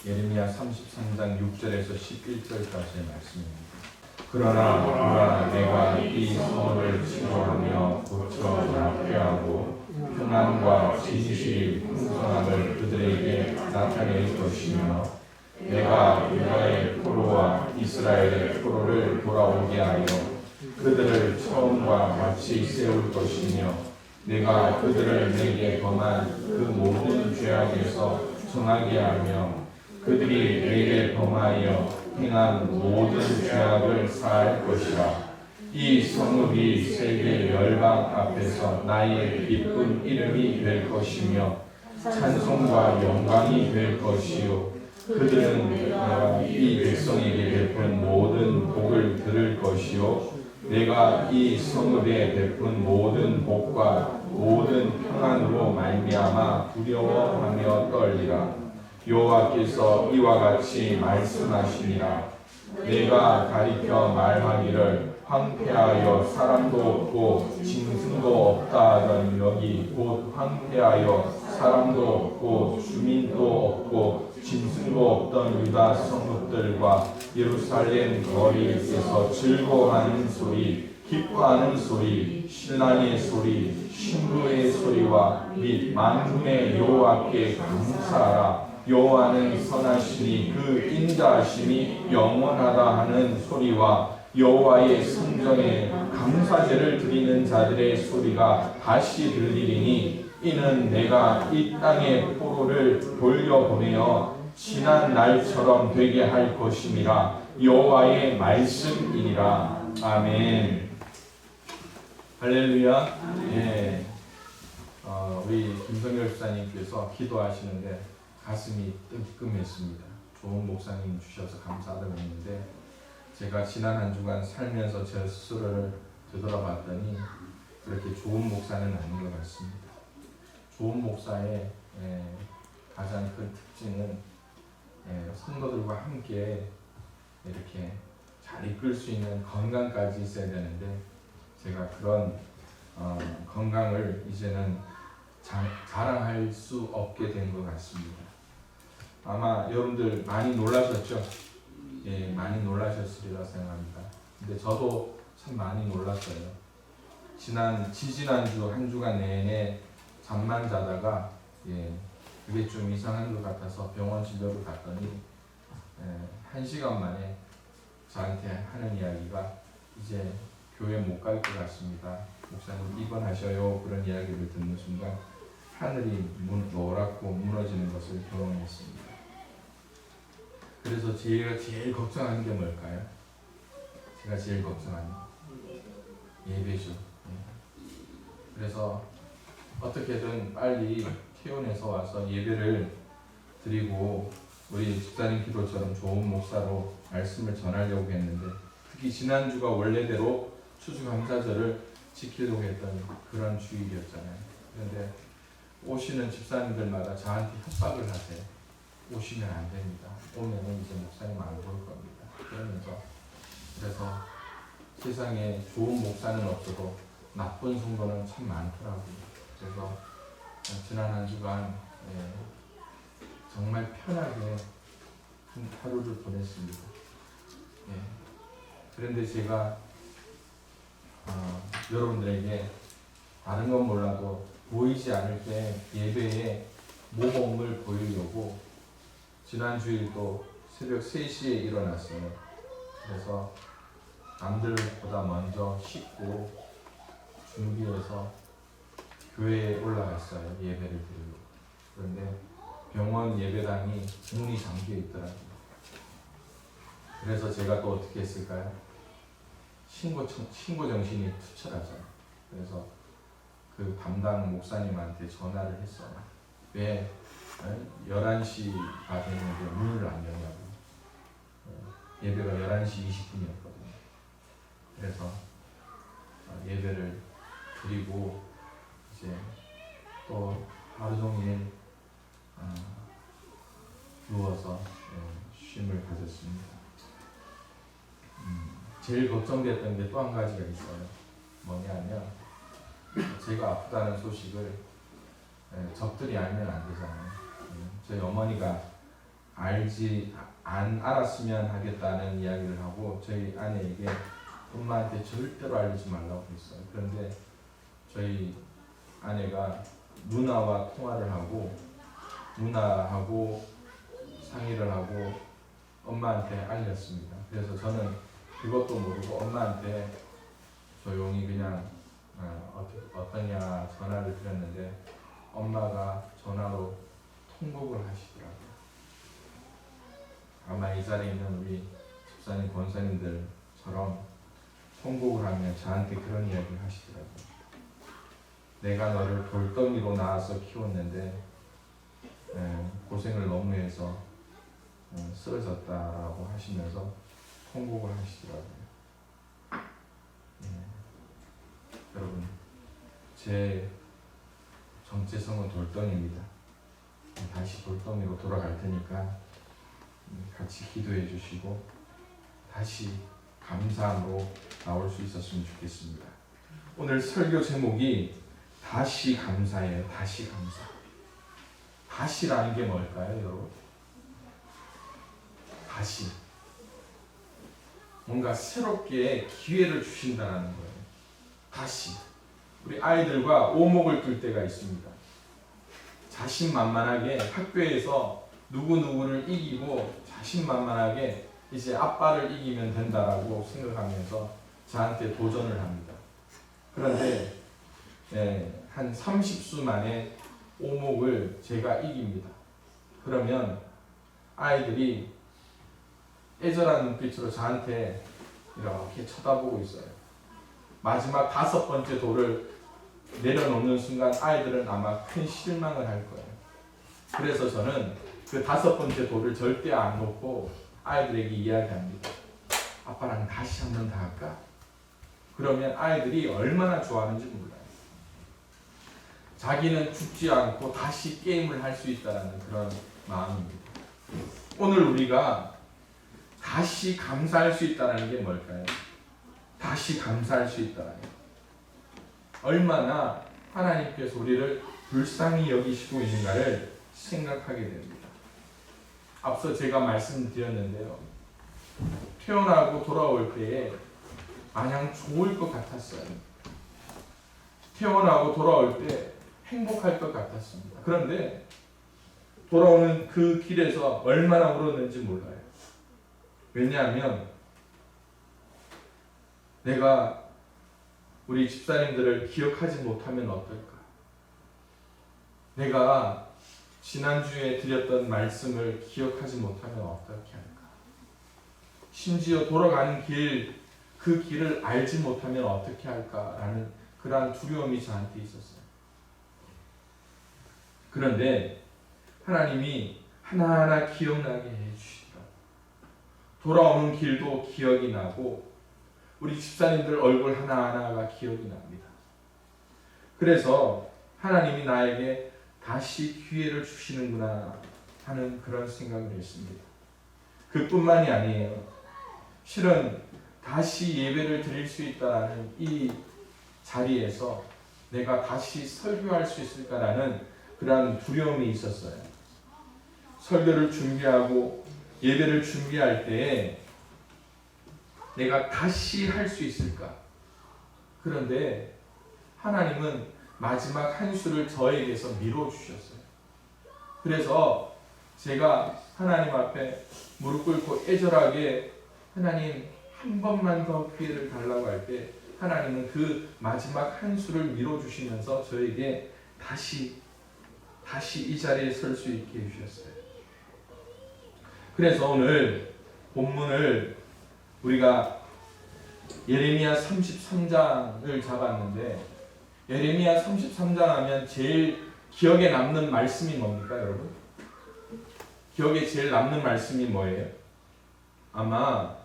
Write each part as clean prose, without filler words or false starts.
예레미야 33장 6절에서 11절까지의 말씀입니다. 그러나 보라, 내가 이 성을 치료하며 고쳐 납폐하고 평안과 진실이 풍성함을 그들에게 나타낼 것이며 내가 유다의 포로와 이스라엘의 포로를 돌아오게 하여 그들을 처음과 같이 세울 것이며 내가 그들을 내게 범한 그 모든 죄악에서 정하게 하며 그들이 내게 범하여 행한 모든 죄악을 사할 것이라. 이 성읍이 세계 열방 앞에서 나의 기쁜 이름이 될 것이며 찬송과 영광이 될 것이요 그들은 내가 이 백성에게 베푼 모든 복을 들을 것이요 내가 이 성읍에 베푼 모든 복과 모든 평안으로 말미암아 두려워하며 떨리라. 여호와께서 이와 같이 말씀하시니라. 내가 가리켜 말하기를 황폐하여 사람도 없고 짐승도 없다 하던 여기 곧 황폐하여 사람도 없고 주민도 없고 짐승도 없던 유다 성읍들과 예루살렘 거리에서 즐거워하는 소리, 기뻐하는 소리, 신랑의 소리, 신부의 소리와 및 만군의 여호와께 감사하라. 여호와는 선하시니 그 인자하심이 영원하다 하는 소리와 여호와의 성전에 감사제를 드리는 자들의 소리가 다시 들리리니 이는 내가 이 땅의 포로를 돌려보내어 지난 날처럼 되게 할 것임이라. 여호와의 말씀이니라. 아멘. 할렐루야. 예. 우리 김성열 집사님께서 기도하시는데 가슴이 뜨끔했습니다. 좋은 목사님 주셔서 감사하다고 했는데 제가 지난 한 주간 살면서 제 스스로를 되돌아봤더니 그렇게 좋은 목사는 아닌 것 같습니다. 좋은 목사의 가장 큰 특징은 성도들과 함께 이렇게 잘 이끌 수 있는 건강까지 있어야 되는데 제가 그런 건강을 이제는 자랑할 수 없게 된 것 같습니다. 아마 여러분들 많이 놀라셨죠? 예, 많이 놀라셨으리라 생각합니다. 근데 저도 참 많이 놀랐어요. 지지난주 한 주간 내내 잠만 자다가 그게 좀 이상한 것 같아서 병원 진료를 갔더니 1시간 만에 저한테 하는 이야기가 이제 교회 못 갈 것 같습니다. 목사님 입원하셔요. 그런 이야기를 듣는 순간 하늘이 노랗고 무너지는 것을 경험했습니다. 그래서 제가 제일 걱정하는 게 뭘까요? 제가 제일 걱정하는 예배죠. 그래서 어떻게든 빨리 퇴원해서 와서 예배를 드리고 우리 집사님 기도처럼 좋은 목사로 말씀을 전하려고 했는데 특히 지난주가 원래대로 추수감사절을 지키려고 했던 그런 주일이었잖아요. 그런데 오시는 집사님들마다 저한테 협박을 하세요. 오시면 안 됩니다. 오면은 이제 목사님 안 볼 겁니다. 그러면서 그래서 세상에 좋은 목사는 없어도 나쁜 성도는 참 많더라고요. 그래서 지난 한 주간 정말 편하게 하루를 보냈습니다. 그런데 제가 여러분들에게 다른 건 몰라도 보이지 않을 때 예배에 모범을 보이려고 지난 주일도 새벽 3시에 일어났어요. 그래서 남들보다 먼저 씻고 준비해서 교회에 올라갔어요. 예배를 드리려고. 그런데 병원 예배당이 문이 잠겨 있더라고요. 그래서 제가 또 어떻게 했을까요? 신고 정신이 투철하잖아요. 그래서 그 담당 목사님한테 전화를 했어요. 왜 11시가 됐는데 문을 안 여냐고. 예배가 11시 20분이었거든요. 그래서 예배를 드리고 이제 또 하루 종일 누워서 쉼을 가졌습니다. 제일 걱정됐던 게 또 한 가지가 있어요. 뭐냐면 제가 아프다는 소식을 적들이 알면 안 되잖아요. 저희 어머니가 안 알았으면 하겠다는 이야기를 하고 저희 아내에게 엄마한테 절대로 알리지 말라고 했어요. 그런데 저희 아내가 누나와 통화를 하고 누나하고 상의를 하고 엄마한테 알렸습니다. 그래서 저는 그것도 모르고 엄마한테 조용히 그냥 어떠냐 전화를 드렸는데 엄마가 전화로 통곡을 하시더라고요. 아마 이 자리에 있는 우리 집사님, 권사님들처럼 통곡을 하며 저한테 그런 이야기를 하시더라고요. 내가 너를 돌덩이로 낳아서 키웠는데 고생을 너무 해서 쓰러졌다라고 하시면서 통곡을 하시더라고요. 여러분, 제 정체성은 돌덩이입니다. 다시 돌덩이로 돌아갈 테니까 같이 기도해 주시고 다시 감사함으로 나올 수 있었으면 좋겠습니다. 오늘 설교 제목이 다시 감사예요. 다시 감사. 다시라는 게 뭘까요, 여러분? 다시. 뭔가 새롭게 기회를 주신다는 거예요. 다시. 우리 아이들과 오목을 둘 때가 있습니다. 자신만만하게 학교에서 누구누구를 이기고 자신만만하게 이제 아빠를 이기면 된다라고 생각하면서 저한테 도전을 합니다. 그런데 한 30수 만에 오목을 제가 이깁니다. 그러면 아이들이 애절한 눈빛으로 저한테 이렇게 쳐다보고 있어요. 마지막 5번째 돌을 내려놓는 순간 아이들은 아마 큰 실망을 할 거예요. 그래서 저는 그 5번째 돌을 절대 안 놓고 아이들에게 이야기합니다. 아빠랑 다시 한 번 더 할까? 그러면 아이들이 얼마나 좋아하는지 몰라요. 자기는 죽지 않고 다시 게임을 할 수 있다는 그런 마음입니다. 오늘 우리가 다시 감사할 수 있다는 게 뭘까요? 다시 감사할 수 있다는 게 얼마나 하나님께서 우리를 불쌍히 여기시고 있는가를 생각하게 됩니다. 앞서 제가 말씀드렸는데요. 태어나고 돌아올 때에 마냥 좋을 것 같았어요. 태어나고 돌아올 때 행복할 것 같았습니다. 그런데 돌아오는 그 길에서 얼마나 울었는지 몰라요. 왜냐하면 내가 우리 집사님들을 기억하지 못하면 어떨까? 내가 지난주에 드렸던 말씀을 기억하지 못하면 어떻게 할까? 심지어 돌아가는 길, 그 길을 알지 못하면 어떻게 할까라는 그러한 두려움이 저한테 있었어요. 그런데 하나님이 하나하나 기억나게 해주시더라고요. 돌아오는 길도 기억이 나고 우리 집사님들 얼굴 하나하나가 기억이 납니다. 그래서 하나님이 나에게 다시 기회를 주시는구나 하는 그런 생각을 했습니다. 그뿐만이 아니에요. 실은 다시 예배를 드릴 수 있다는 이 자리에서 내가 다시 설교할 수 있을까라는 그런 두려움이 있었어요. 설교를 준비하고 예배를 준비할 때에 내가 다시 할 수 있을까? 그런데 하나님은 마지막 한 수를 저에게서 미뤄주셨어요. 그래서 제가 하나님 앞에 무릎 꿇고 애절하게 하나님 한 번만 더 기회를 달라고 할 때 하나님은 그 마지막 한 수를 미뤄주시면서 저에게 다시 이 자리에 설 수 있게 해주셨어요. 그래서 오늘 본문을 우리가 예레미야 33장을 잡았는데 예레미야 33장 하면 제일 기억에 남는 말씀이 뭡니까, 여러분? 기억에 제일 남는 말씀이 뭐예요? 아마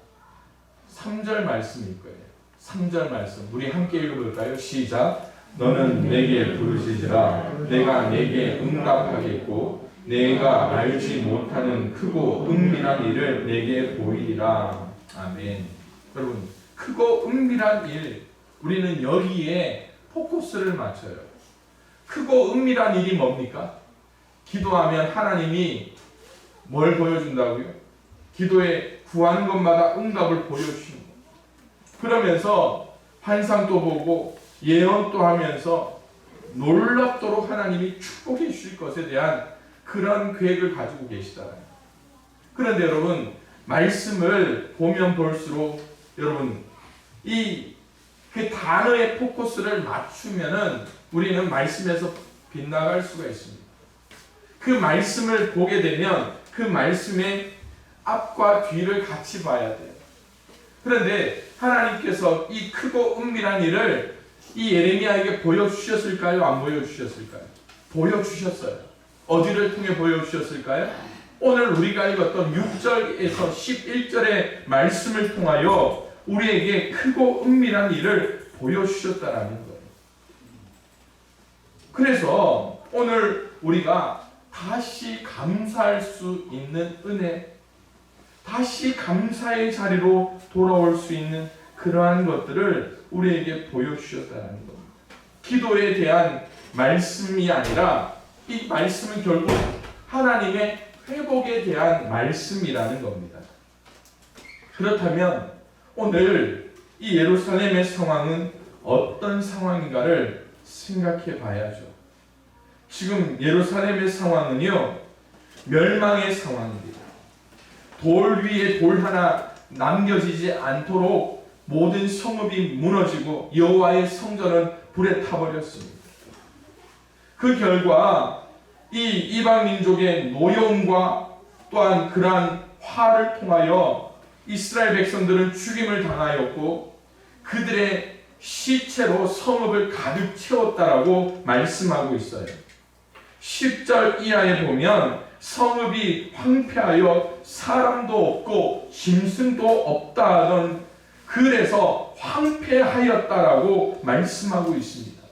3절 말씀일 거예요. 3절 말씀. 우리 함께 읽어볼까요? 시작. 너는 내게 부르시지라 내가 내게 응답하겠고 내가 알지 못하는 크고 은밀한 일을 내게 보이리라. 아멘. 여러분, 크고 은밀한 일, 우리는 여기에 포커스를 맞춰요. 크고 은밀한 일이 뭡니까? 기도하면 하나님이 뭘 보여준다고요? 기도에 구하는 것마다 응답을 보여주시는 거예요. 그러면서 환상도 보고 예언도 하면서 놀랍도록 하나님이 축복해 주실 것에 대한 그런 계획을 가지고 계시잖아요. 그런데 여러분, 말씀을 보면 볼수록 여러분 그 단어의 포커스를 맞추면은 우리는 말씀에서 빗나갈 수가 있습니다. 그 말씀을 보게 되면 그 말씀의 앞과 뒤를 같이 봐야 돼요. 그런데 하나님께서 이 크고 은밀한 일을 이 예레미야에게 보여주셨을까요? 안 보여주셨을까요? 보여주셨어요. 어디를 통해 보여주셨을까요? 오늘 우리가 읽었던 6절에서 11절의 말씀을 통하여 우리에게 크고 은밀한 일을 보여주셨다라는 거예요. 그래서 오늘 우리가 다시 감사할 수 있는 은혜, 다시 감사의 자리로 돌아올 수 있는 그러한 것들을 우리에게 보여주셨다는 겁니다. 기도에 대한 말씀이 아니라 이 말씀은 결국 하나님의 회복에 대한 말씀이라는 겁니다. 그렇다면 오늘 이 예루살렘의 상황은 어떤 상황인가를 생각해 봐야죠. 지금 예루살렘의 상황은요, 멸망의 상황입니다. 돌 위에 돌 하나 남겨지지 않도록 모든 성읍이 무너지고 여호와의 성전은 불에 타버렸습니다. 그 결과 이 이방 민족의 노여움과 또한 그러한 화를 통하여 이스라엘 백성들은 죽임을 당하였고 그들의 시체로 성읍을 가득 채웠다라고 말씀하고 있어요. 10절 이하에 보면 성읍이 황폐하여 사람도 없고 짐승도 없다 하던 그래서 황폐하였다라고 말씀하고 있습니다.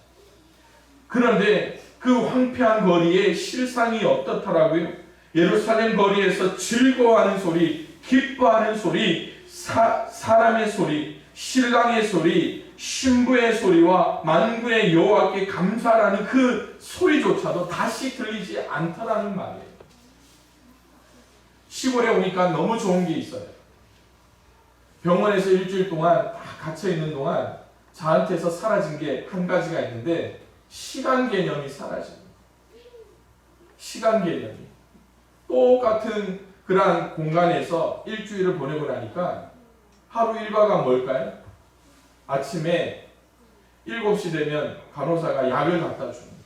그런데 그 황폐한 거리의 실상이 어떻더라고요? 예루살렘 거리에서 즐거워하는 소리, 기뻐하는 소리, 사람의 소리, 신랑의 소리, 신부의 소리와 만군의 여호와께 감사라는 그 소리조차도 다시 들리지 않더라는 말이에요. 시골에 오니까 너무 좋은 게 있어요. 병원에서 일주일 동안 갇혀있는 동안 저한테서 사라진 게 한 가지가 있는데 시간 개념이 사라집니다. 시간 개념이. 똑같은 그러한 공간에서 일주일을 보내고 나니까 하루 일과가 뭘까요? 아침에 7시 되면 간호사가 약을 갖다 줍니다.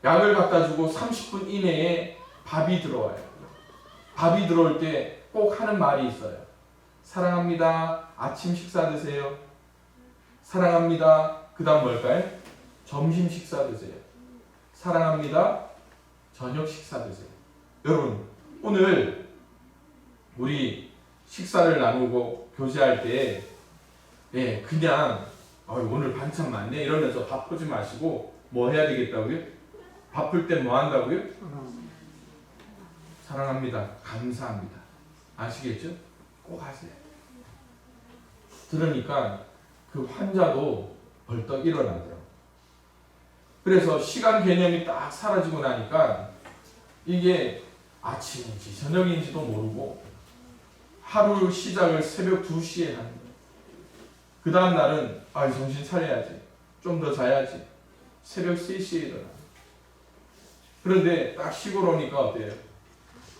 약을 갖다 주고 30분 이내에 밥이 들어와요. 밥이 들어올 때 꼭 하는 말이 있어요. 사랑합니다. 아침 식사 드세요. 사랑합니다. 그 다음 뭘까요? 점심 식사 드세요. 사랑합니다. 저녁 식사 드세요. 여러분, 오늘 우리 식사를 나누고 교제할 때 그냥 오늘 반찬 많네 이러면서 밥 퍼지 마시고 뭐 해야 되겠다고요? 바쁠 때 뭐 한다고요? 사랑합니다. 감사합니다. 아시겠죠? 꼭 하세요. 들으니까 그 환자도 벌떡 일어나더라고요. 그래서 시간 개념이 딱 사라지고 나니까 이게 아침인지 저녁인지도 모르고 하루 시작을 새벽 2시에 하는 거예요. 그 다음 날은 정신 차려야지. 좀 더 자야지. 새벽 3시에 일어나. 그런데 딱 시골 오니까 어때요?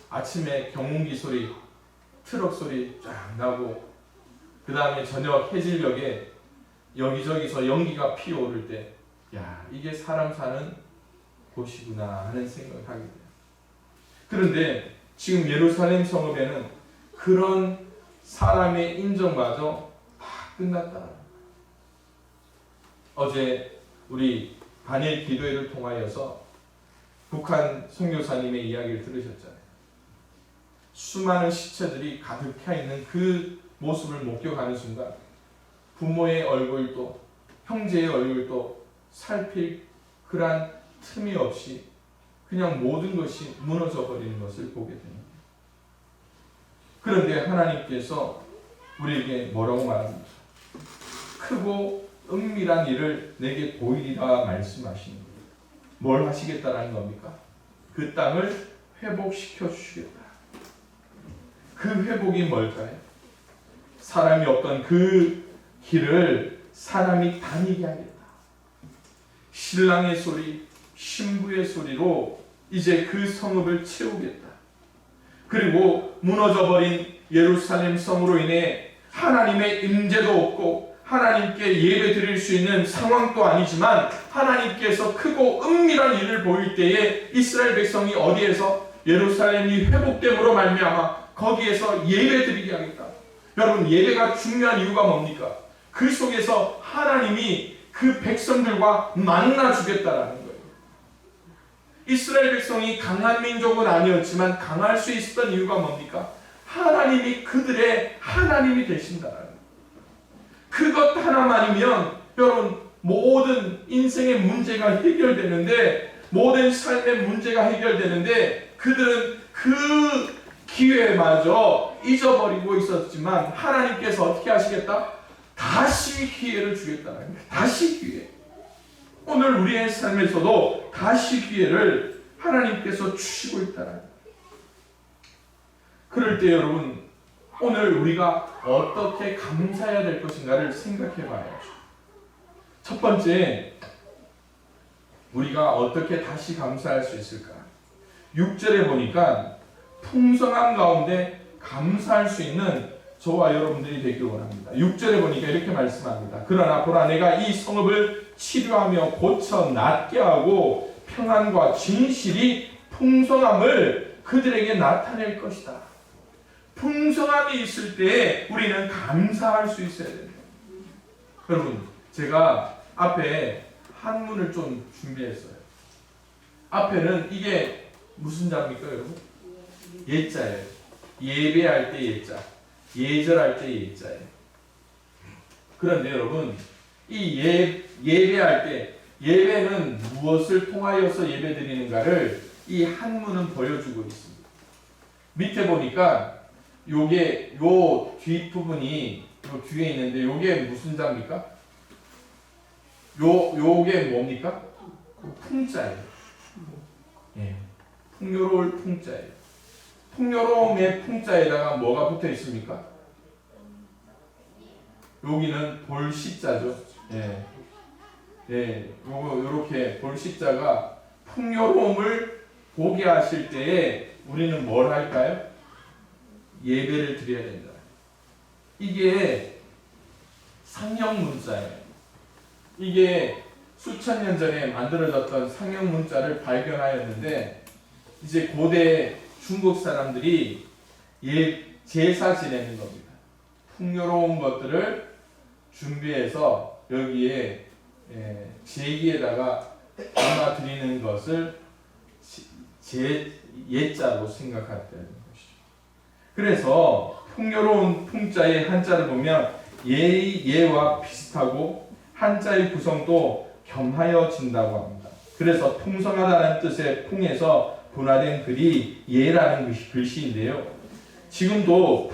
아침에 경운기 소리, 트럭 소리 쫙 나고 그 다음에 저녁 해질녘에 여기저기서 연기가 피어오를 때 이게 사람 사는 곳이구나 하는 생각을 하게 돼요. 그런데 지금 예루살렘 성읍에는 그런 사람의 인정마저 다 끝났다. 어제 우리 단일 기도회를 통하여서 북한 선교사님의 이야기를 들으셨잖아요. 수많은 시체들이 가득 펴있는 그 모습을 목격하는 순간 부모의 얼굴도 형제의 얼굴도 살필 그러한 틈이 없이 그냥 모든 것이 무너져 버리는 것을 보게 됩니다. 그런데 하나님께서 우리에게 뭐라고 말합니까? 크고 은밀한 일을 내게 보이리라 말씀하시는 거예요. 뭘 하시겠다라는 겁니까? 그 땅을 회복시켜 주시겠다. 그 회복이 뭘까요? 사람이 없던 그 길을 사람이 다니게 하겠다. 신랑의 소리, 신부의 소리로 이제 그 성읍을 채우겠다. 그리고 무너져버린 예루살렘 성으로 인해 하나님의 임재도 없고 하나님께 예배 드릴 수 있는 상황도 아니지만 하나님께서 크고 은밀한 일을 보일 때에 이스라엘 백성이 어디에서 예루살렘이 회복됨으로 말미암아 거기에서 예배 드리게 하겠다. 여러분, 예배가 중요한 이유가 뭡니까? 그 속에서 하나님이 그 백성들과 만나 주겠다라는 거예요. 이스라엘 백성이 강한 민족은 아니었지만 강할 수 있었던 이유가 뭡니까? 하나님이 그들의 하나님이 되신다라는 거예요. 그것 하나만이면 여러분 모든 인생의 문제가 해결되는데, 모든 삶의 문제가 해결되는데 그들은 그 기회마저 잊어버리고 있었지만 하나님께서 어떻게 하시겠다? 다시 기회를 주겠다는 거예요. 다시 기회. 오늘 우리의 삶에서도 다시 기회를 하나님께서 주시고 있다는 거예요. 그럴 때 여러분, 오늘 우리가 어떻게 감사해야 될 것인가를 생각해 봐야죠. 첫 번째, 우리가 어떻게 다시 감사할 수 있을까? 6절에 보니까 풍성함 가운데 감사할 수 있는 저와 여러분들이 되기를 원합니다. 6절에 보니까 이렇게 말씀합니다. 그러나 보라, 내가 이 성읍을 치료하며 고쳐 낫게 하고 평안과 진실이 풍성함을 그들에게 나타낼 것이다. 풍성함이 있을 때 우리는 감사할 수 있어야 됩니다. 여러분, 제가 앞에 한문을 좀 준비했어요. 앞에는 이게 무슨 자입니까, 여러분? 예자예요. 예배할 때 예자, 예절할 때 예자예요. 그런데 여러분, 이 예배할 때 예배는 무엇을 통하여서 예배드리는가를 이 한문은 보여주고 있습니다. 밑에 보니까 요게 요 뒷부분이 요 뒤에 있는데 요게 무슨 자입니까? 요게 뭡니까? 풍자예요. 예. 풍요로울 풍자예요. 풍요로움의 풍자에다가 뭐가 붙어 있습니까? 여기는 볼시자죠. 예. 예. 요렇게 볼시자가 풍요로움을 보게 하실 때에 우리는 뭘 할까요? 예배를 드려야 된다. 이게 상형 문자예요. 이게 수천 년 전에 만들어졌던 상형 문자를 발견하였는데, 이제 고대 중국 사람들이 제사 지내는 겁니다. 풍요로운 것들을 준비해서 여기에 제기에다가 담아 드리는 것을 예자로 생각했다는 것이죠. 그래서 풍요로운 풍자의 한자를 보면 예와 비슷하고 한자의 구성도 겸하여진다고 합니다. 그래서 풍성하다는 뜻의 풍에서 분화된 글이 예라는 글씨인데요. 지금도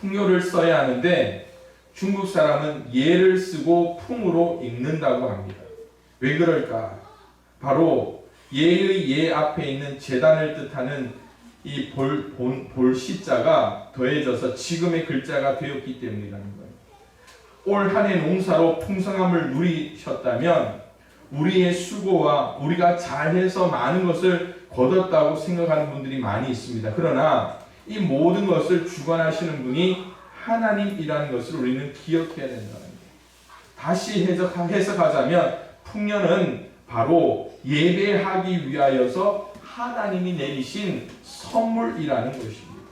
풍요를 써야 하는데 중국 사람은 예를 쓰고 풍으로 읽는다고 합니다. 왜 그럴까? 바로 예의 예 앞에 있는 제단을 뜻하는 이 볼시자가 더해져서 지금의 글자가 되었기 때문이라는 거예요. 올 한 해 농사로 풍성함을 누리셨다면 우리의 수고와 우리가 잘해서 많은 것을 거뒀다고 생각하는 분들이 많이 있습니다. 그러나 이 모든 것을 주관하시는 분이 하나님이라는 것을 우리는 기억해야 된다는 거예요. 다시 해석하자면 풍년은 바로 예배하기 위하여서 하나님이 내리신 선물이라는 것입니다.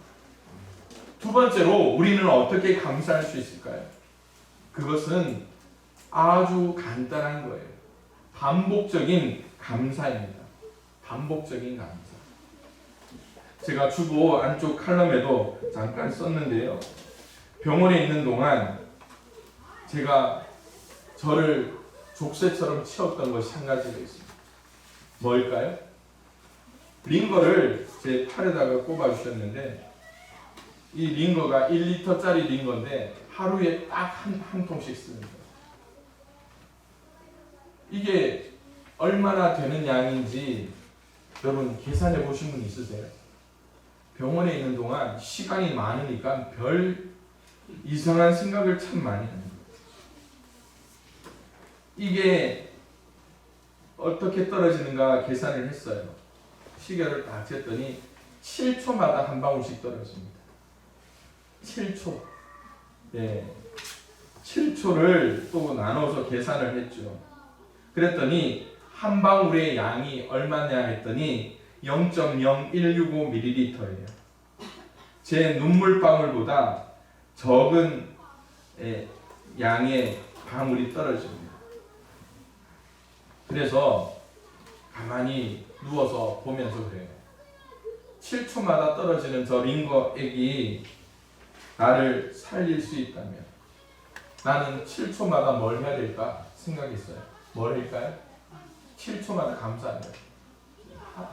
두 번째로 우리는 어떻게 감사할 수 있을까요? 그것은 아주 간단한 거예요. 반복적인 감사입니다. 반복적인 감사. 제가 주보 안쪽 칼럼에도 잠깐 썼는데요. 병원에 있는 동안 제가 저를 족쇄처럼 채웠던 것이 한 가지가 있습니다. 뭘까요? 링거를 제 팔에다가 꼽아 주셨는데, 이 링거가 1리터짜리 링거인데 하루에 딱 한 통씩 쓰는 거예요. 이게 얼마나 되는 양인지 여러분 계산해 보신 분 있으세요? 병원에 있는 동안 시간이 많으니까 별 이상한 생각을 참 많이 합니다. 이게 어떻게 떨어지는가 계산을 했어요. 시계를 딱 쟀더니 7초마다 한 방울씩 떨어집니다. 7초. 예. 7초를 또 나눠서 계산을 했죠. 그랬더니 한 방울의 양이 얼마냐 했더니 0.0165ml예요. 제 눈물방울보다 적은 양의 방울이 떨어집니다. 그래서 가만히 누워서 보면서 그래요. 7초마다 떨어지는 저 링거액이 나를 살릴 수 있다면 나는 7초마다 뭘 해야 될까 생각했어요. 뭘 할까요? 7초마다 감사합니다.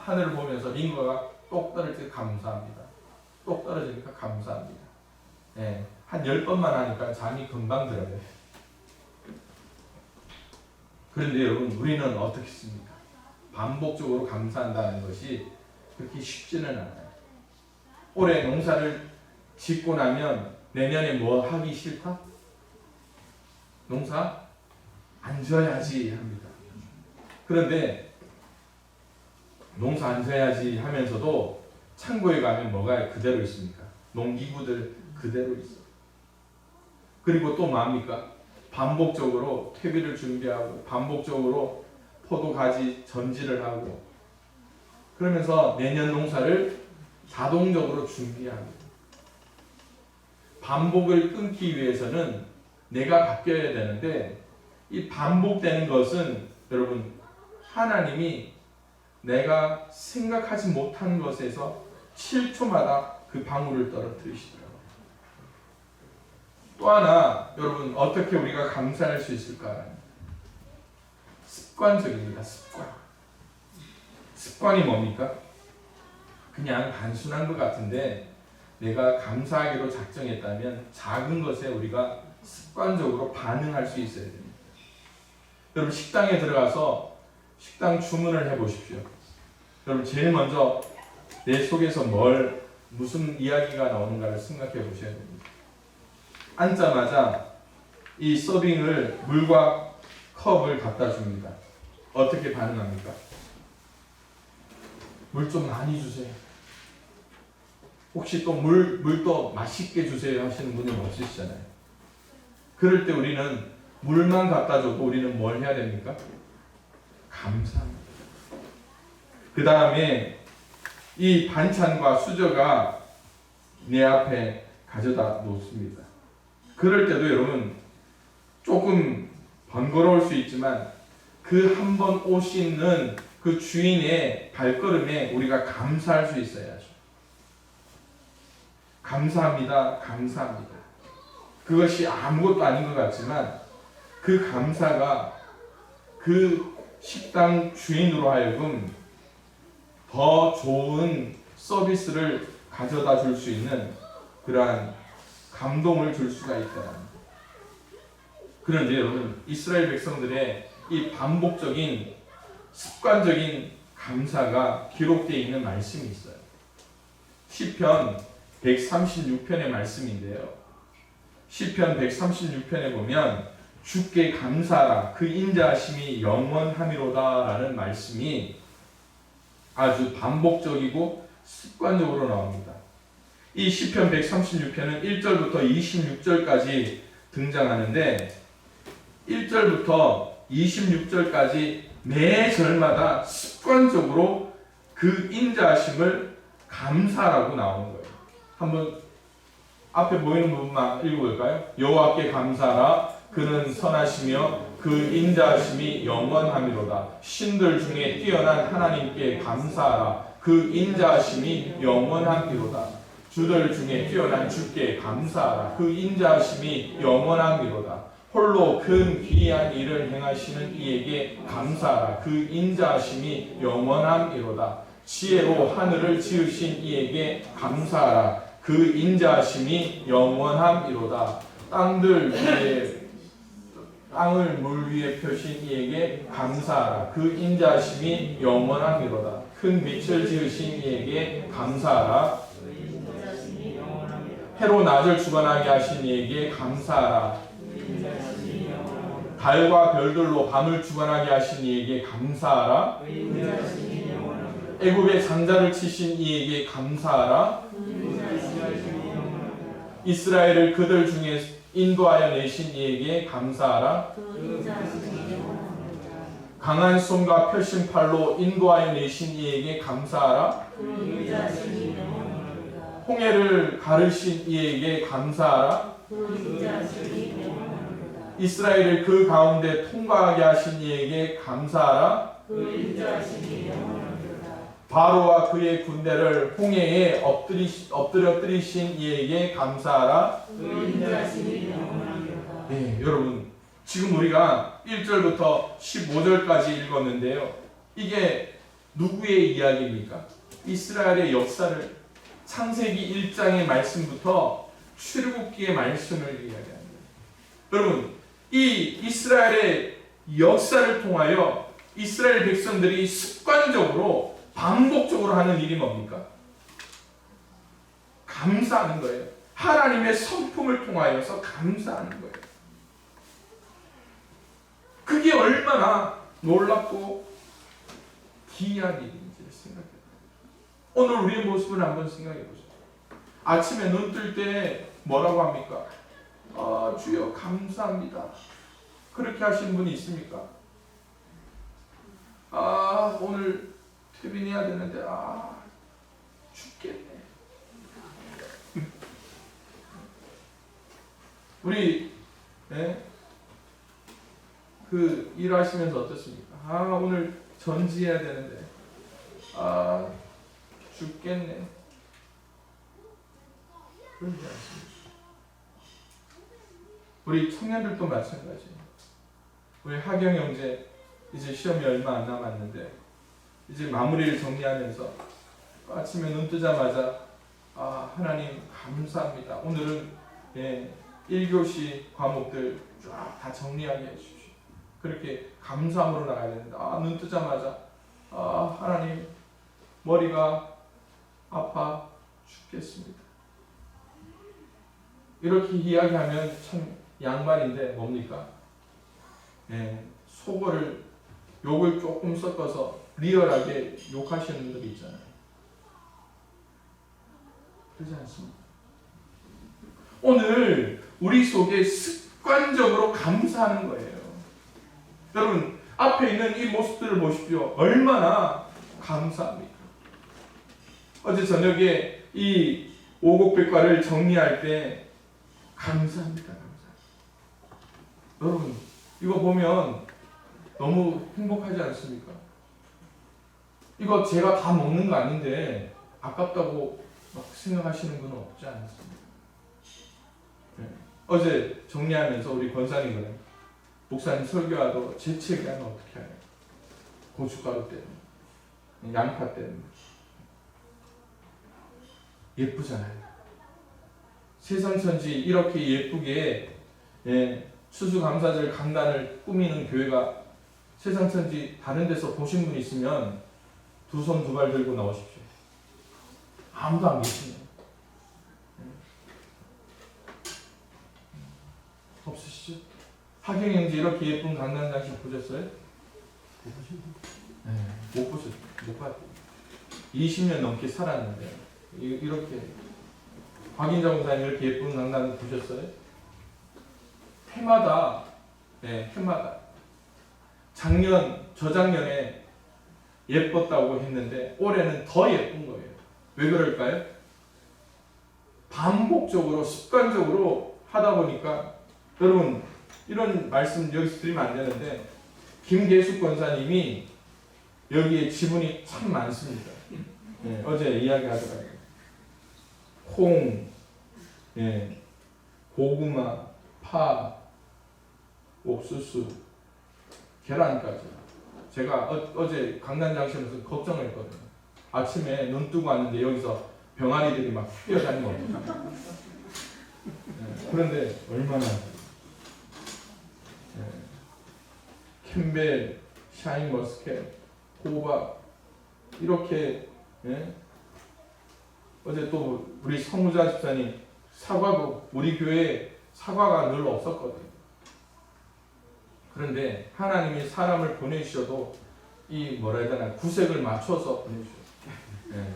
하늘을 보면서 링거가 똑 떨어질 때 감사합니다. 똑 떨어지니까 감사합니다. 네, 한 10번만 하니까 잠이 금방 들어요. 그런데 여러분 우리는 어떻겠습니까? 반복적으로 감사한다는 것이 그렇게 쉽지는 않아요. 올해 농사를 짓고 나면 내년에 뭐 하기 싫다? 농사 안 지어야지 합니다. 그런데 농사 안 지어야지 하면서도 창고에 가면 뭐가 그대로 있습니까? 농기구들 그대로 있어요. 그리고 또 뭡니까? 반복적으로 퇴비를 준비하고 반복적으로 포도가지 전지를 하고 그러면서 내년 농사를 자동적으로 준비합니다. 반복을 끊기 위해서는 내가 바뀌어야 되는데 이 반복되는 것은 여러분 하나님이 내가 생각하지 못한 것에서 7초마다 그 방울을 떨어뜨리시더라고요. 또 하나 여러분 어떻게 우리가 감사할 수 있을까? 습관적입니다. 습관이 뭡니까? 그냥 단순한 것 같은데 내가 감사하기로 작정했다면 작은 것에 우리가 습관적으로 반응할 수 있어야 됩니다. 여러분 식당에 들어가서 식당 주문을 해보십시오. 여러분 제일 먼저 내 속에서 무슨 이야기가 나오는가를 생각해 보셔야 됩니다. 앉자마자 이 서빙을 물과 컵을 갖다 줍니다. 어떻게 반응합니까? 물 좀 많이 주세요. 혹시 또 물도 맛있게 주세요 하시는 분은 없으시잖아요. 그럴 때 우리는 물만 갖다 줘도 우리는 뭘 해야 됩니까? 감사합니다. 그 다음에 이 반찬과 수저가 내 앞에 가져다 놓습니다. 그럴 때도 여러분 조금 번거로울 수 있지만 그 한 번 오시는 그 주인의 발걸음에 우리가 감사할 수 있어야죠. 감사합니다. 감사합니다. 그것이 아무것도 아닌 것 같지만 그 감사가 그 식당 주인으로 하여금 더 좋은 서비스를 가져다 줄 수 있는 그러한 감동을 줄 수가 있다. 그런데 여러분 이스라엘 백성들의 이 반복적인 습관적인 감사가 기록되어 있는 말씀이 있어요. 시편 136편의 말씀인데요. 시편 136편에 보면 주께 감사하라 그 인자하심이 영원함이로다 라는 말씀이 아주 반복적이고 습관적으로 나옵니다. 이 시편 136편은 1절부터 26절까지 등장하는데 1절부터 26절까지 매 절마다 습관적으로 그 인자하심을 감사라고 나오는 거예요. 한번 앞에 보이는 부분만 읽어볼까요? 여호와께 감사하라 그는 선하시며 그 인자하심이 영원함이로다. 신들 중에 뛰어난 하나님께 감사하라 그 인자하심이 영원함이로다. 주들 중에 뛰어난 주께 감사하라 그 인자하심이 영원함이로다. 홀로 큰 귀한 일을 행하시는 이에게 감사하라 그 인자하심이 영원함이로다. 지혜로 하늘을 지으신 이에게 감사하라 그 인자하심이 영원함이로다. 땅을 물 위에 펴신 이에게 감사하라 그 인자하심이 영원함이로다. 큰 빛을 지으신 이에게 감사하라. 해로 낮을 주관하게 하신 이에게 감사하라. 달과 별들로 밤을 주관하게 하신 이에게 감사하라. 애굽의 장자를 치신 이에게 감사하라. 이스라엘을 그들 중에 인도하여 내신 이에게 감사하라. 강한 손과 펴신 팔로 인도하여 내신 이에게 감사하라. 홍해를 가르신 이에게 감사하라. 이스라엘을 그 가운데 통과하게 하신 이에게 감사하라. 바로와 그의 군대를 홍해에 엎드려뜨리신 이에게 감사하라. 네, 여러분 지금 우리가 1절부터 15절까지 읽었는데요. 이게 누구의 이야기입니까? 이스라엘의 역사를 창세기 1장의 말씀부터 출애굽기의 말씀을 이야기합니다. 여러분 이 이스라엘의 역사를 통하여 이스라엘 백성들이 습관적으로 반복적으로 하는 일이 뭡니까? 감사하는 거예요. 하나님의 성품을 통하여서 감사하는 거예요. 그게 얼마나 놀랍고 기이한 일인지 생각해요. 오늘 우리의 모습을 한번 생각해 보세요. 아침에 눈 뜰 때 뭐라고 합니까? 주여 감사합니다. 그렇게 하시는 분이 있습니까? 오늘 퇴빈해야 되는데 죽겠네. 우리 그 일하시면서 어떻습니까? 오늘 전지해야 되는데 죽겠네. 그러지 않습니다. 우리 청년들도 마찬가지예요. 우리 하경 형제 이제 시험이 얼마 안 남았는데 이제 마무리를 정리하면서 아침에 눈 뜨자마자 하나님 감사합니다. 오늘은 1교시 과목들 쫙 다 정리하게 해주십시오. 그렇게 감사함으로 나가야 되는데 눈 뜨자마자 하나님 머리가 아파 죽겠습니다. 이렇게 이야기하면 참 양반인데 뭡니까? 욕을 조금 섞어서 리얼하게 욕하시는 분들이 있잖아요. 그렇지 않습니까? 오늘 우리 속에 습관적으로 감사하는 거예요. 여러분 앞에 있는 이 모습들을 보십시오. 얼마나 감사합니까? 어제 저녁에 이 오곡백과를 정리할 때 감사합니다. 여러분 이거 보면 너무 행복하지 않습니까? 이거 제가 다 먹는 거 아닌데 아깝다고 막 생각하시는 분은 없지 않습니까? 어제 정리하면서 우리 권사님은 목사님 설교와도 재채기하면 어떻게 해요? 고춧가루 때문에, 양파 때문에. 예쁘잖아요. 세상천지 이렇게 예쁘게 추수감사절 강단을 꾸미는 교회가 세상천지 다른 데서 보신 분 있으면 두 손 두 발 들고 나오십시오. 아무도 안 계시네요. 없으시죠? 하경 형제 이렇게 예쁜 강단 장식 보셨어요? 못 보셨어요. 못 봤어요. 20년 넘게 살았는데 이렇게 박인정 목사님 이렇게 예쁜 강단 보셨어요? 해마다 저작년에 예뻤다고 했는데 올해는 더 예쁜 거예요. 왜 그럴까요? 반복적으로 습관적으로 하다 보니까 여러분 이런 말씀 여기서 드리면 안 되는데 김계숙 권사님이 여기에 지분이 참 많습니다. 어제 이야기하더라고요. 콩, 고구마, 파, 옥수수, 계란까지. 제가 어제 강단장실에서 걱정했거든요. 아침에 눈 뜨고 왔는데 여기서 병아리들이 막 뛰어다니는 겁니다. 그런데 얼마나 캠벨, 샤인머스켓, 호박, 이렇게 예? 어제 또 우리 성우자 집사님 사과도 우리 교회에 사과가 늘 없었거든요. 그런데 하나님이 사람을 보내주셔도 이 뭐라 해야 되나 구색을 맞춰서 보내주셔요. 예.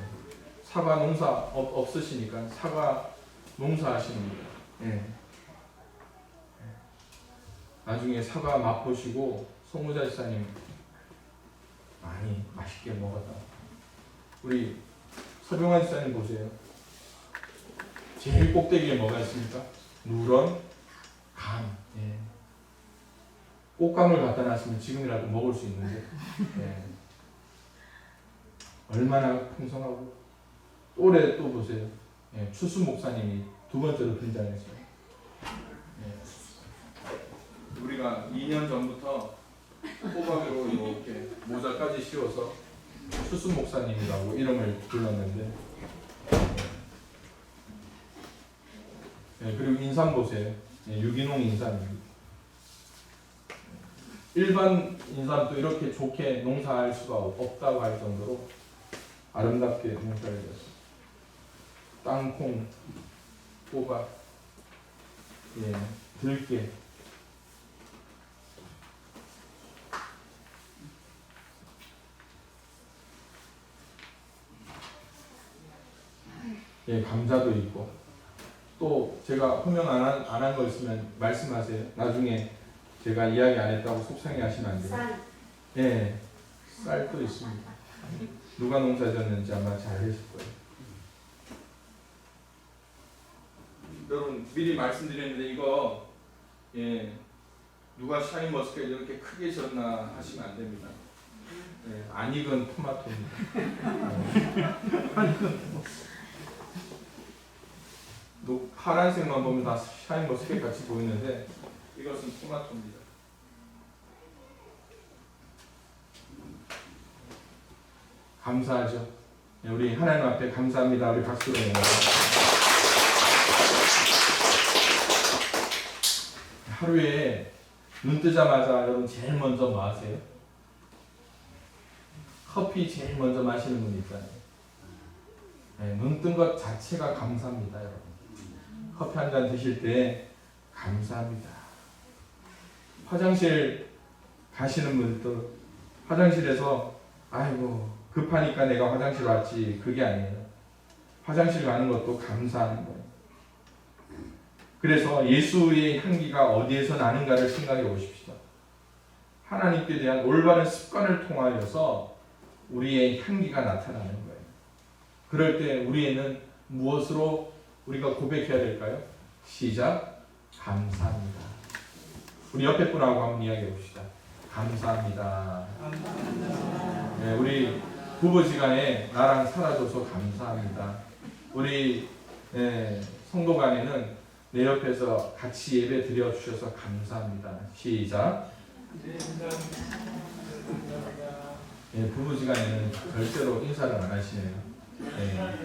사과 농사 없으시니까 사과 농사 하십니다. 예. 나중에 사과 맛보시고 송무자 지사님 많이 맛있게 먹었다. 우리 서병환 지사님 보세요. 제일 꼭대기에 뭐가 있습니까? 누런 감. 예. 꽃감을 갖다 놨으면 지금이라도 먹을 수 있는데 예. 얼마나 풍성하고 올해 또 보세요. 예. 추수 목사님이 두 번째로 등장했어요. 예. 우리가 2년 전부터 호박으로 이렇게 모자까지 씌워서 추수 목사님이라고 이름을 불렀는데 예. 그리고 인삼 보세요. 예. 유기농 인삼입니다. 일반 인삼도 이렇게 좋게 농사할 수가 없다고 할 정도로 아름답게 농사를 지었어요. 땅콩, 호박, 예, 들깨. 예, 감자도 있고. 또 제가 호명 안 한 거 있으면 말씀하세요. 나중에 제가 이야기 안 했다고 속상해 하시면 안 돼요. 쌀. 예, 쌀도 있습니다. 누가 농사 지었는지 아마 잘 하실 거예요. 여러분 미리 말씀드렸는데 이거 예, 누가 샤인머스켓 이렇게 크게 지었나 하시면 안 됩니다. 예, 안 익은 토마토입니다. 파란색만 보면 다 샤인머스켓 같이 보이는데 이것은 토마토입니다. 감사하죠. 우리 하나님 앞에 감사합니다. 우리 박수로 해요. 하루에 눈 뜨자마자 여러분 제일 먼저 뭐 하세요? 커피 제일 먼저 마시는 분 있잖아요. 네, 눈 뜬 것 자체가 감사합니다, 여러분. 커피 한 잔 드실 때 감사합니다. 화장실 가시는 분도 화장실에서 아이고 급하니까 내가 화장실 왔지 그게 아니에요. 화장실 가는 것도 감사하는 거예요. 그래서 예수의 향기가 어디에서 나는가를 생각해 보십시다. 하나님께 대한 올바른 습관을 통하여서 우리의 향기가 나타나는 거예요. 그럴 때 우리에는 무엇으로 우리가 고백해야 될까요? 시작. 감사합니다. 우리 옆에 분하고 한번 이야기해 봅시다. 감사합니다. 감사합니다. 네, 우리 부부지간에 나랑 살아줘서 감사합니다. 우리 성도 간에는 내 옆에서 같이 예배 드려주셔서 감사합니다. 시작. 네, 부부지간에는 절대로 인사를 안 하시네요. 네.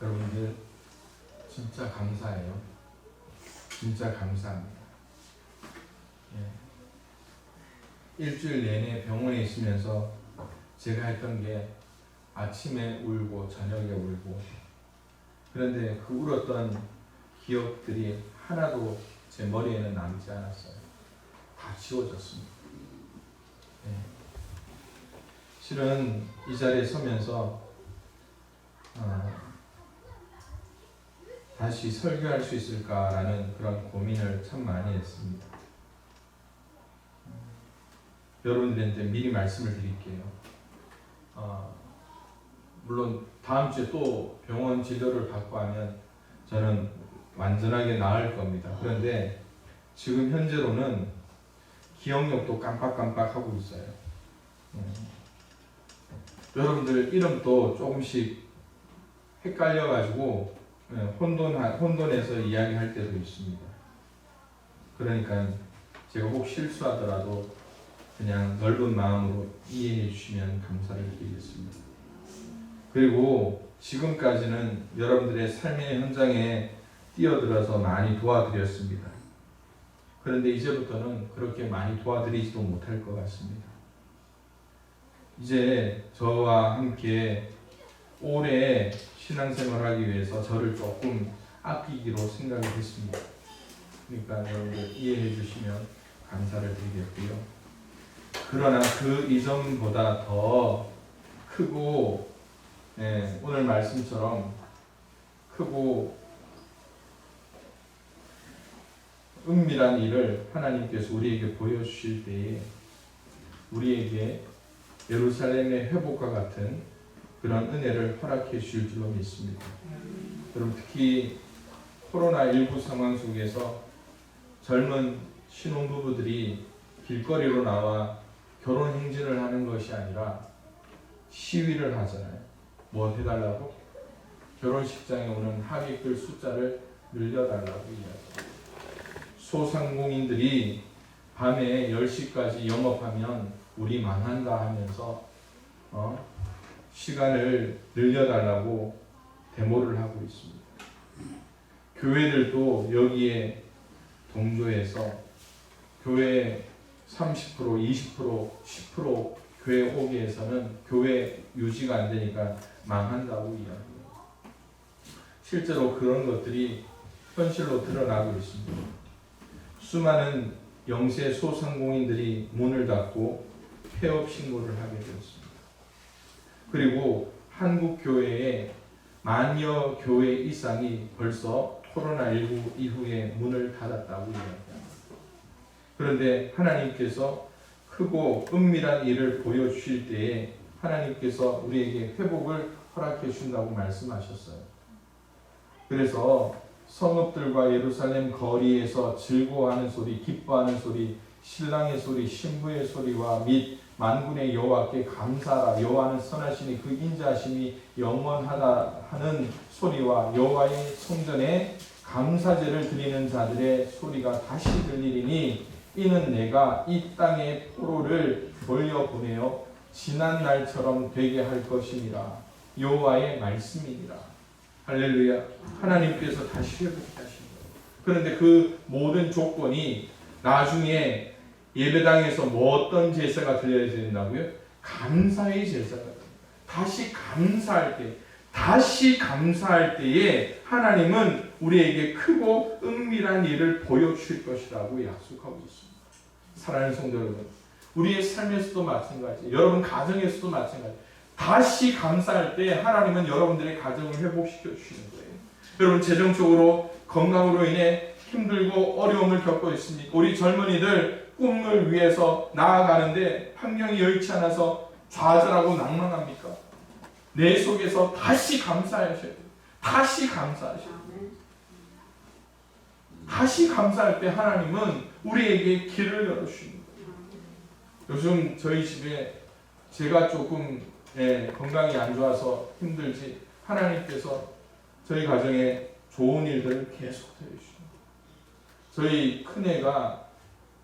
여러분들 진짜 감사해요. 진짜 감사합니다. 예. 일주일 내내 병원에 있으면서 제가 했던 게 아침에 울고 저녁에 울고 그런데 그 울었던 기억들이 하나도 제 머리에는 남지 않았어요. 다 지워졌습니다. 예. 실은 이 자리에 서면서 다시 설교할 수 있을까라는 그런 고민을 참 많이 했습니다. 여러분들한테 미리 말씀을 드릴게요. 물론 다음 주에 또 병원 진료를 받고 하면 저는 완전하게 나을 겁니다. 그런데 지금 현재로는 기억력도 깜빡깜빡하고 있어요. 여러분들 이름도 조금씩 헷갈려가지고 혼돈해서 이야기할 때도 있습니다. 그러니까 제가 혹 실수하더라도 그냥 넓은 마음으로 이해해 주시면 감사를 드리겠습니다. 그리고 지금까지는 여러분들의 삶의 현장에 뛰어들어서 많이 도와드렸습니다. 그런데 이제부터는 그렇게 많이 도와드리지도 못할 것 같습니다. 이제 저와 함께 오래 신앙생활하기 위해서 저를 조금 아끼기로 생각을 했습니다. 그러니까 여러분들 이해해 주시면 감사를 드리겠고요. 그러나 그 이전보다 더 크고 오늘 말씀처럼 크고 은밀한 일을 하나님께서 우리에게 보여주실 때에 우리에게 예루살렘의 회복과 같은 그런 은혜를 허락해 주실 줄로 믿습니다. 여러분 특히 코로나19 상황 속에서 젊은 신혼부부들이 길거리로 나와 결혼 행진을 하는 것이 아니라 시위를 하잖아요. 뭐 해달라고? 결혼식장에 오는 하객들 숫자를 늘려달라고 이야기합니다. 소상공인들이 밤에 10시까지 영업하면 우리 망한다 하면서 시간을 늘려달라고 데모를 하고 있습니다. 교회들도 여기에 동조해서 교회 30%, 20%, 10% 교회 오기에서는 교회 유지가 안 되니까 망한다고 이야기해요. 실제로 그런 것들이 현실로 드러나고 있습니다. 수많은 영세 소상공인들이 문을 닫고 폐업 신고를 하게 되었습니다. 그리고 한국 교회의 만여 교회 이상이 벌써 코로나19 이후에 문을 닫았다고 이야기합니다. 그런데 하나님께서 크고 은밀한 일을 보여주실 때에 하나님께서 우리에게 회복을 허락해 주신다고 말씀하셨어요. 그래서 성읍들과 예루살렘 거리에서 즐거워하는 소리, 기뻐하는 소리, 신랑의 소리, 신부의 소리와 및 만군의 여호와께 감사하라. 여호와는 선하시니 그 인자하심이 영원하다 하는 소리와 여호와의 성전에 감사제를 드리는 자들의 소리가 다시 들리리니 이는 내가 이 땅의 포로를 돌려보내어 지난 날처럼 되게 할 것이니라. 여호와의 말씀이니라. 할렐루야. 하나님께서 다시 회복하신 거예요. 그런데 그 모든 조건이 나중에 예배당에서 뭐 어떤 제사가 드려야 된다고요? 감사의 제사가 됩니다. 다시 감사할 때에 하나님은 우리에게 크고 은밀한 일을 보여주실 것이라고 약속하고 있습니다. 사랑하는 성도 여러분, 우리의 삶에서도 마찬가지, 여러분 가정에서도 마찬가지. 다시 감사할 때 하나님은 여러분들의 가정을 회복시켜 주시는 거예요. 여러분 재정적으로 건강으로 인해 힘들고 어려움을 겪고 있습니까? 우리 젊은이들 꿈을 위해서 나아가는데 환경이 여의치 않아서 좌절하고 낭망합니까? 내 속에서 다시 감사하셔야 돼요. 다시 감사하셔야 돼요. 다시 감사할 때 하나님은 우리에게 길을 열어주십니다. 요즘 저희 집에 제가 조금 건강이 안 좋아서 힘들지 하나님께서 저희 가정에 좋은 일들을 계속 해주십니다. 저희 큰애가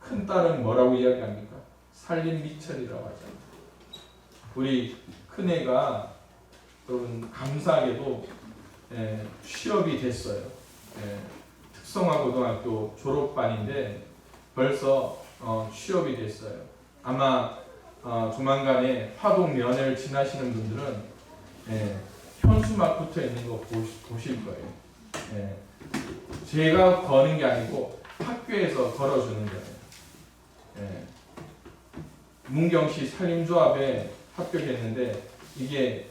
큰딸은 뭐라고 이야기합니까? 살림 미천이라고 하잖아요. 우리 큰애가 여러분 감사하게도 취업이 됐어요. 특성화고등학교 졸업반인데 벌써 취업이 됐어요. 아마 조만간에 화동 면회를 지나시는 분들은 현수막 붙어 있는 거 보실 거예요. 제가 거는 게 아니고 학교에서 걸어주는 거예요. 문경시 산림조합에 합격했는데 이게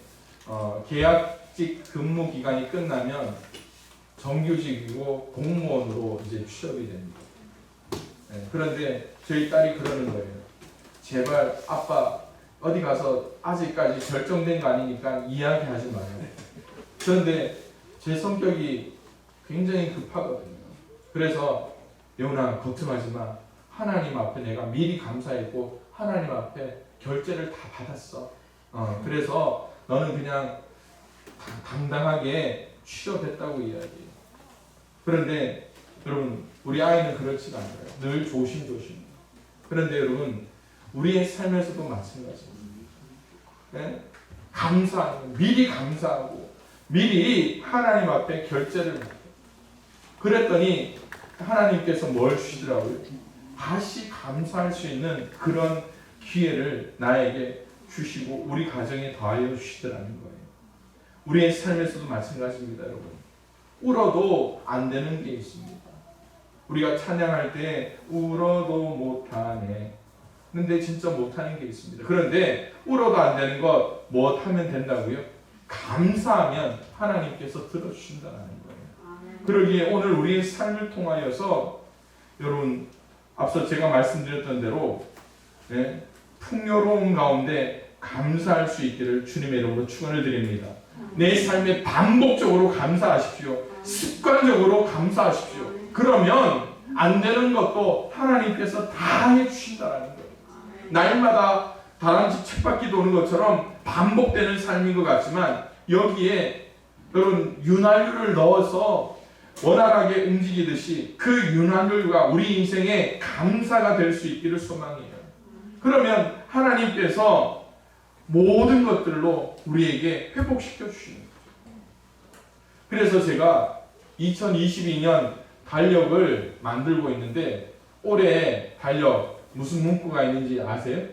계약직 근무 기간이 끝나면 정규직이고 공무원으로 이제 취업이 됩니다. 그런데 저희 딸이 그러는 거예요. 제발 아빠 어디 가서 아직까지 결정된 거 아니니까 이야기하지 마요. 그런데 제 성격이 굉장히 급하거든요. 그래서 여운아 걱정하지 마. 하나님 앞에 내가 미리 감사했고 하나님 앞에 결제를 다 받았어. 그래서 너는 그냥 당당하게 취업했다고 이야기해요. 그런데 여러분 우리 아이는 그렇지가 않아요. 늘 조심조심. 그런데 여러분 우리의 삶에서도 마찬가지입니다. 미리 감사하고 미리 하나님 앞에 결제를 받아요. 그랬더니 하나님께서 뭘 주시더라고요. 다시 감사할 수 있는 그런 기회를 나에게 주시고 우리 가정에 더하여 주시더라는 거예요. 우리의 삶에서도 마찬가지입니다, 여러분. 울어도 안 되는 게 있습니다. 우리가 찬양할 때 울어도 못하네. 근데 진짜 못하는 게 있습니다. 그런데 울어도 안 되는 것 못하면 된다고요? 감사하면 하나님께서 들어주신다는 거예요. 그러기에 오늘 우리의 삶을 통하여서 여러분 앞서 제가 말씀드렸던 대로 풍요로운 가운데 감사할 수 있기를 주님의 이름으로 축원을 드립니다. 내 삶에 반복적으로 감사하십시오. 습관적으로 감사하십시오. 그러면 안 되는 것도 하나님께서 다 해주신다는 거예요. 날마다 다람쥐 쳇바퀴 도는 것처럼 반복되는 삶인 것 같지만 여기에 여러분 윤활유를 넣어서 원활하게 움직이듯이 그 윤활유가 우리 인생에 감사가 될 수 있기를 소망해요. 그러면 하나님께서 모든 것들로 우리에게 회복시켜 주시는 거죠. 그래서 제가 2022년 달력을 만들고 있는데 올해 달력 무슨 문구가 있는지 아세요?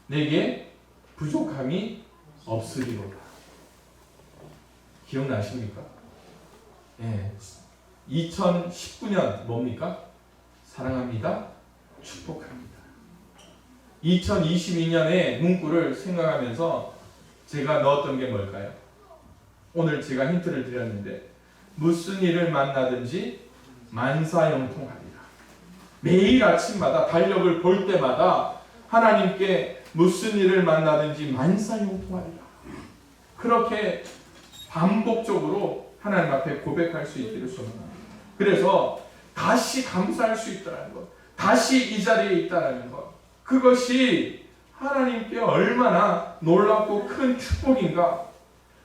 내게 부족함이 없으리로다. 기억나십니까? 2019년 뭡니까? 사랑합니다. 축복합니다. 2022년의 문구를 생각하면서 제가 넣었던 게 뭘까요? 오늘 제가 힌트를 드렸는데 무슨 일을 만나든지 만사형통하리라. 매일 아침마다 달력을 볼 때마다 하나님께 무슨 일을 만나든지 만사형통하리라. 그렇게 반복적으로 하나님 앞에 고백할 수 있기를 소망합니다. 그래서 다시 감사할 수 있다는 것, 다시 이 자리에 있다는 것, 그것이 하나님께 얼마나 놀랍고 큰 축복인가.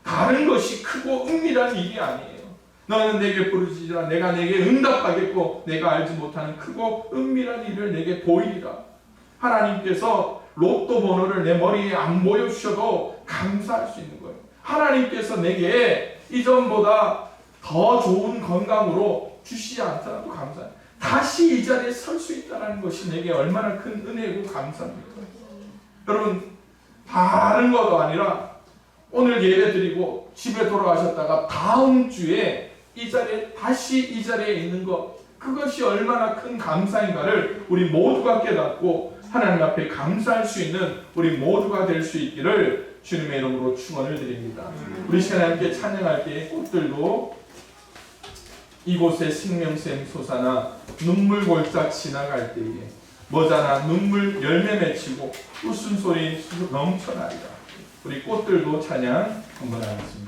다른 것이 크고 은밀한 일이 아니에요. 너는 내게 부르짖으라 내가 내게 응답하겠고 내가 알지 못하는 크고 은밀한 일을 내게 보이리라. 하나님께서 로또 번호를 내 머리에 안 보여주셔도 감사할 수 있는 거예요. 하나님께서 내게 이전보다 더 좋은 건강으로 주시지 않더라도 감사해요. 다시 이 자리에 설 수 있다는 것이 내게 얼마나 큰 은혜고 감사합니까? 여러분 다른 것도 아니라 오늘 예배 드리고 집에 돌아가셨다가 다음 주에 이 자리에 다시 이 자리에 있는 것, 그것이 얼마나 큰 감사인가를 우리 모두가 깨닫고 하나님 앞에 감사할 수 있는 우리 모두가 될 수 있기를 주님의 이름으로 축원을 드립니다. 우리 시간에 함께 찬양할 때에 꽃들도 이곳에 생명샘 솟아나 눈물 골짝 지나갈 때에 머자나 눈물 열매 맺히고 웃음소리 넘쳐나리라. 우리 꽃들도 찬양 한번 하겠습니다.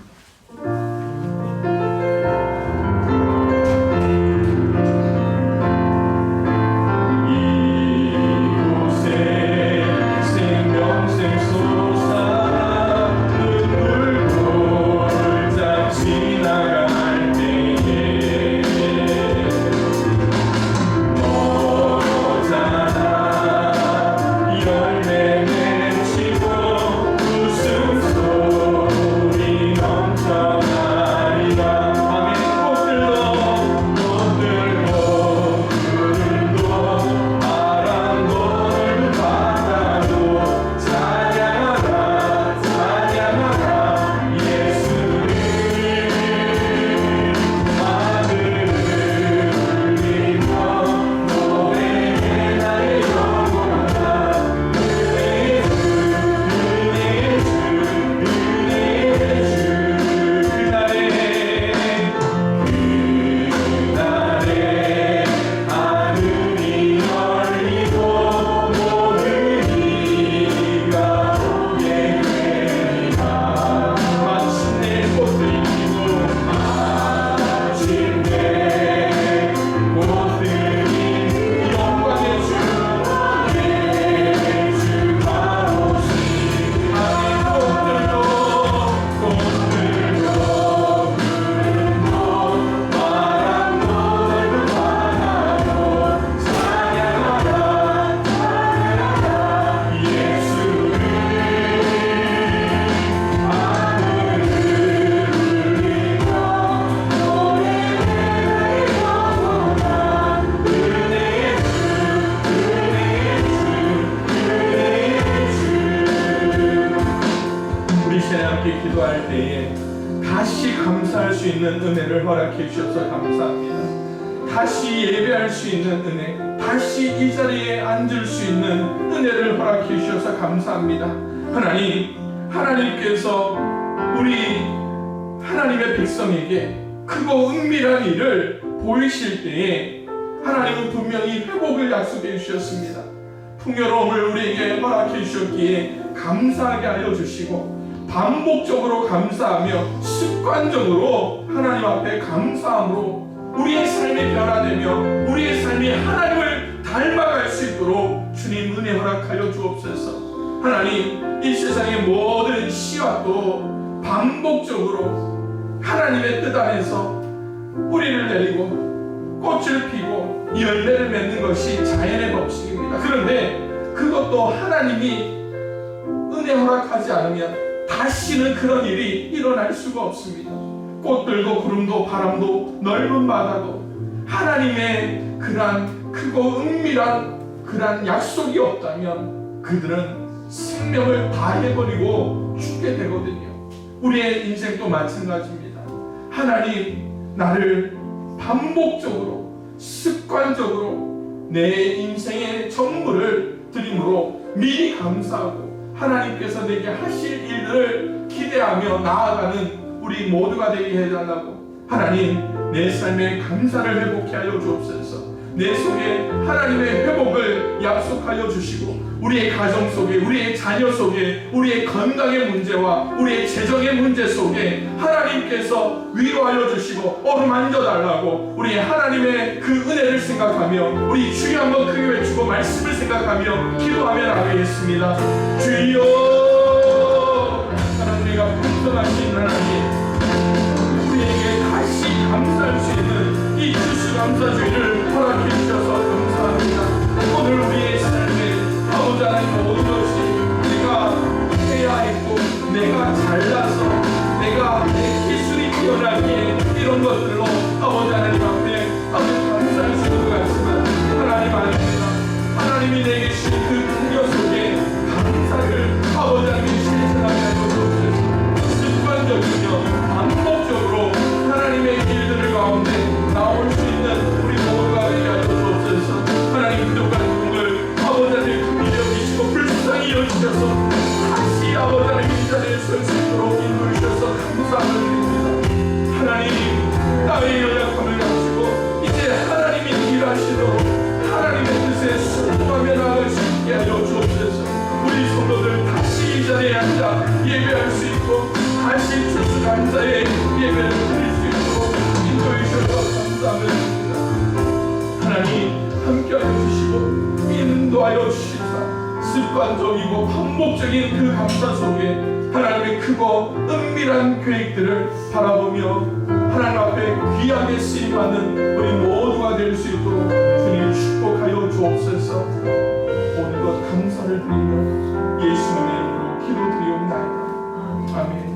열매 맺히고 웃음소리 다시 감사할 수 있는 은혜를 허락해 주셔서 감사합니다. 다시 예배할 수 있는 은혜, 다시 이 자리에 앉을 수 있는 은혜를 허락해 주셔서 감사합니다. 하나님, 하나님께서 우리 하나님의 백성에게 크고 은밀한 일을 보이실 때에 하나님은 분명히 회복을 약속해 주셨습니다. 풍요로움을 우리에게 허락해 주셨기에 감사하게 하여 주시고, 반복적으로 감사하며 습관적으로 하나님 앞에 감사함으로 우리의 삶이 변화되며 우리의 삶이 하나님을 닮아갈 수 있도록 주님 은혜 허락하여 주옵소서. 하나님, 이 세상의 모든 씨앗도 반복적으로 하나님의 뜻 안에서 뿌리를 내리고 꽃을 피고 열매를 맺는 것이 자연의 법칙입니다. 그런데 그것도 하나님이 은혜 허락하지 않으면 다시는 그런 일이 일어날 수가 없습니다. 꽃들도 구름도 바람도 넓은 바다도 하나님의 그러한 크고 은밀한 그러한 약속이 없다면 그들은 생명을 다해버리고 죽게 되거든요. 우리의 인생도 마찬가지입니다. 하나님, 나를 반복적으로 습관적으로 내 인생의 전부를 드림으로 미리 감사하고 하나님께서 내게 하실 일들을 기대하며 나아가는 우리 모두가 되게 해달라고. 하나님, 내 삶에 감사를 회복케 하여 주옵소서. 내 속에 하나님의 회복을 약속하여 주시고 우리의 가정 속에, 우리의 자녀 속에, 우리의 건강의 문제와 우리의 재정의 문제 속에 하나님께서 위로하여 주시고 어루만져 달라고 우리 하나님의 그 은혜를 생각하며 우리 주여 한번 크게 외치고 말씀을 생각하며 기도하며 나가겠습니다. 주여, 하나님과 풍성하신 하나님, 우리에게 다시 감사할 수 있는 이 추수감사주의를 허락해 주셔서 감사합니다. 오늘 우리의 삶에 아버지 하나님, 모든 것이 내가 해야 했고 내가 잘나서 내가 내 기술이 뛰어나기에 이런 것들로 아버지 하나님 앞에 아버지 감사할 수 있는 것 같지만 하나님 아닙니다. 하나님이 내게 주신 그 풍요 속에 감사를 아버지 하나님이 실천하게 하여 주옵소서. 습관적이며 반복적으로 하나님의 일들을 가운데 나올 수 있는 우리 모두가 되게 하여 주옵소서. 하나님, 부족한 부분을 아버지 하나님 긍휼히 여기시고 불쌍히 여기셔서 다시 아버지 하나님 이 자리에 설 수 있도록 인도해 주셔서 감사함을 드립니다. 하나님, 나의 연약함을 가지고 이제 하나님이 일하시도록 하나님의 뜻에 순종하며 나아갈 수 있게 하여 주옵소서. 우리 성도들 다시 이 자리에 앉아 예배할 수 있고 다시 추수감사의 예배를 드릴 수 있도록 인도해 주셔서 감사함을 드립니다. 하나님, 함께하여 주시고 인도하여 주시사 습관적이고 반복적인 그 감사 속에 하나님의 크고 은밀한 계획들을 바라보며 하나님 앞에 귀하게 쓰임받는 우리 모두가 될 수 있도록 주님 축복하여 주옵소서. 모든 것 감사를 드리며 예수님의 이름으로 기도드리옵나이다. 아멘.